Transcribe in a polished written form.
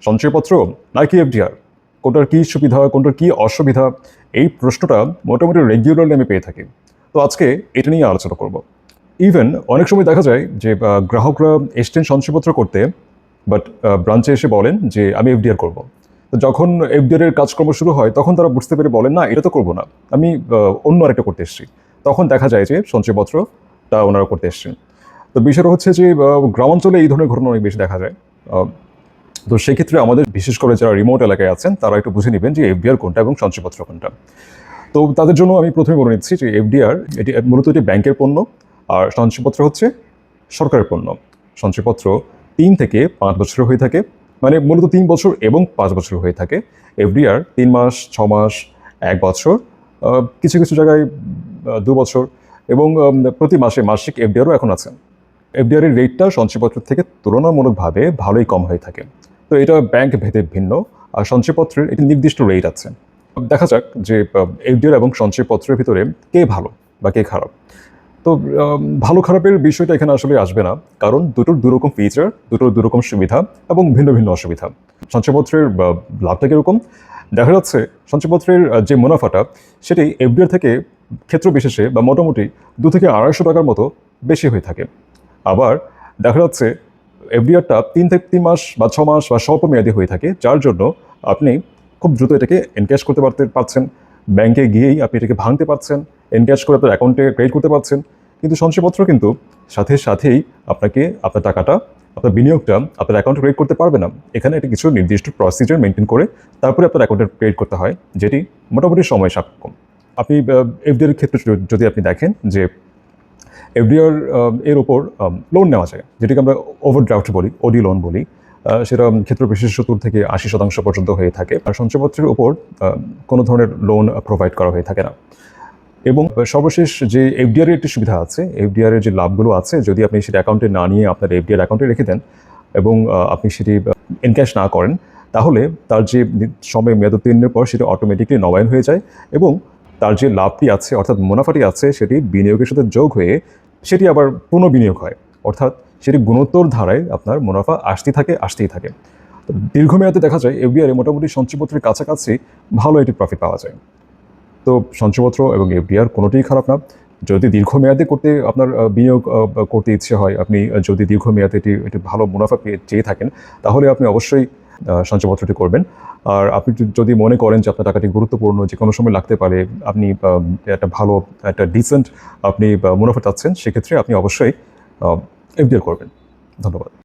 সঞ্চয়পত্র নাকি এফডিআর, কোনটার কী সুবিধা কোনটার কী অসুবিধা, এই প্রশ্নটা মোটামুটি রেগুলারলি আমি পেয়ে থাকি। তো আজকে এটা নিয়ে আলোচনা করব। ইভেন অনেক সময় দেখা যায় যে গ্রাহকরা এসছেন সঞ্চয়পত্র করতে, বাট ব্রাঞ্চে এসে বলেন যে আমি এফডিআর করব। তো যখন এফডিআর এর কাজকর্ম শুরু হয় তখন তারা বুঝতে পেরে বলেন না এটা তো করবো না, আমি অন্য আরেকটা করতে এসেছি। তখন দেখা যায় যে সঞ্চয়পত্রটা ওনারা করতে এসছেন। তো বিষয়টা হচ্ছে যে গ্রামাঞ্চলে এই ধরনের ঘটনা অনেক বেশি দেখা যায়। তো সেক্ষেত্রে আমাদের বিশেষ করে যারা রিমোট এলাকায় আছেন তারা একটু বুঝে নেবেন যে এফডিআর কোনটা এবং সঞ্চয়পত্র কোনটা। তো তাদের জন্য আমি প্রথমে বলে নিচ্ছি যে এফডিআর এটি মূলত এটি ব্যাংকের পণ্য, আর সঞ্চয়পত্র হচ্ছে সরকারের পণ্য। সঞ্চয়পত্র ৩ থেকে ৫ বছরের হয়ে থাকে, মানে মূলত ৩ বছর এবং ৫ বছর হয়ে থাকে। এফডিআর ৩ মাস, ৬ মাস, ১ বছর, কিছু কিছু জায়গায় ২ বছর, এবং প্রতি মাসে মাসিক এফডিআরও এখন আছে। এফডিআর এর রেটটা সঞ্চয়পত্রের থেকে তুলনামূলকভাবে ভালোই কম হয়ে থাকে। তো এটা ব্যাংক ভেদে ভিন্ন, আর সঞ্চয়পত্রের একটি নির্দিষ্ট রেট আছে। দেখা যাক যে এফডিআর এবং সঞ্চয়পত্রের ভিতরে কে ভালো বা কে খারাপ। তো ভালো খারাপের বিষয়টা এখানে আসলে আসবে না, কারণ দুটোর দুরকম ফিচার, দুটোর দুরকম সুবিধা এবং ভিন্ন ভিন্ন অসুবিধা। সঞ্চয়পত্রের লাভটা কীরকম দেখা যাচ্ছে, সঞ্চয়পত্রের যে মুনাফাটা সেটি এফডিআর থেকে ক্ষেত্র বিশেষে বা মোটামুটি ২ থেকে ২৫০ টাকার মতো বেশি হয়ে থাকে। আবার দেখা যাচ্ছে এফডিআরটা ৩ থেকে ৩ মাস বা ৬ মাস বা স্বল্প মেয়াদী হয়ে থাকে, যার জন্য আপনি খুব দ্রুত এটাকে এনক্যাশ করতে পারছেন। ব্যাংকে গিয়েই আপনি এটাকে ভাঙতে পারছেন, এনক্যাশ করে আপনার অ্যাকাউন্টে ক্রেডিট করতে পারছেন। কিন্তু সঞ্চয়পত্র কিন্তু সাথে সাথেই আপনাকে আপনার টাকাটা, আপনার বিনিয়োগটা আপনার অ্যাকাউন্টে ক্রেডিট করতে পারবে না। এখানে একটা কিছু নির্দিষ্ট প্রসিজার মেনটেন করে তারপরে আপনার অ্যাকাউন্টে ক্রেডিট করতে হয়, যেটি মোটামুটি সময় সাপেক্ষ। আপনি এফডিআর ক্ষেত্রে যদি আপনি দেখেন যে এফডিআর এর ওপর লোন নেওয়া যায়, যেটাকে আমরা ওভারড্রাফট বলি, ওডি লোন বলি। সেটা ক্ষেত্র বিশেষ ৭০ থেকে ৮০% পর্যন্ত হয়ে থাকে। আর সঞ্চয়পত্রের ওপর কোনো ধরনের লোন প্রোভাইড করা হয়ে থাকে না। এবং সর্বশেষ যে এফডিআর এর একটি সুবিধা আছে, এফডিআর এর যে লাভগুলো আছে, যদি আপনি সেটা অ্যাকাউন্টে না নিয়ে আপনার এফডিআর অ্যাকাউন্টে রেখে দেন এবং আপনি সেটি এনক্যাশ না করেন, তাহলে তার যে সময় মেয়াদ উত্তীর্ণের পর সেটা অটোমেটিকলি নবায়ন হয়ে যায়, এবং তার যে লাভটি আছে অর্থাৎ মুনাফাটি আছে সেটি বিনিয়োগের সাথে যোগ হয়ে সেটি আবার পুনঃবিনিয়োগ হয়, অর্থাৎ সেটি গুণোত্তর ধারায় আপনার মুনাফা আসতেই থাকে। তো দীর্ঘমেয়াদে দেখা যায় এফডিআর মোটামুটি সঞ্চয়পত্রের কাছাকাছি ভালো একটি প্রফিট পাওয়া যায়। তো সঞ্চয়পত্র এবং এফডিআর কোনোটিই খারাপ না। যদি দীর্ঘমেয়াদে করতে আপনার বিনিয়োগ করতে ইচ্ছে হয়, আপনি যদি দীর্ঘমেয়াদে এটি ভালো মুনাফা চেয়ে থাকেন, তাহলে আপনি অবশ্যই সঞ্চয়পত্রটি করবেন। আর আপনি যদি মনে করেন যে আপনার টাকাটি গুরুত্বপূর্ণ, যে কোনো সময় লাগতে পারে, আপনি একটা ভালো একটা ডিসেন্ট আপনি মুনাফা চাচ্ছেন, সেক্ষেত্রে আপনি অবশ্যই এফডিআর করবেন। ধন্যবাদ।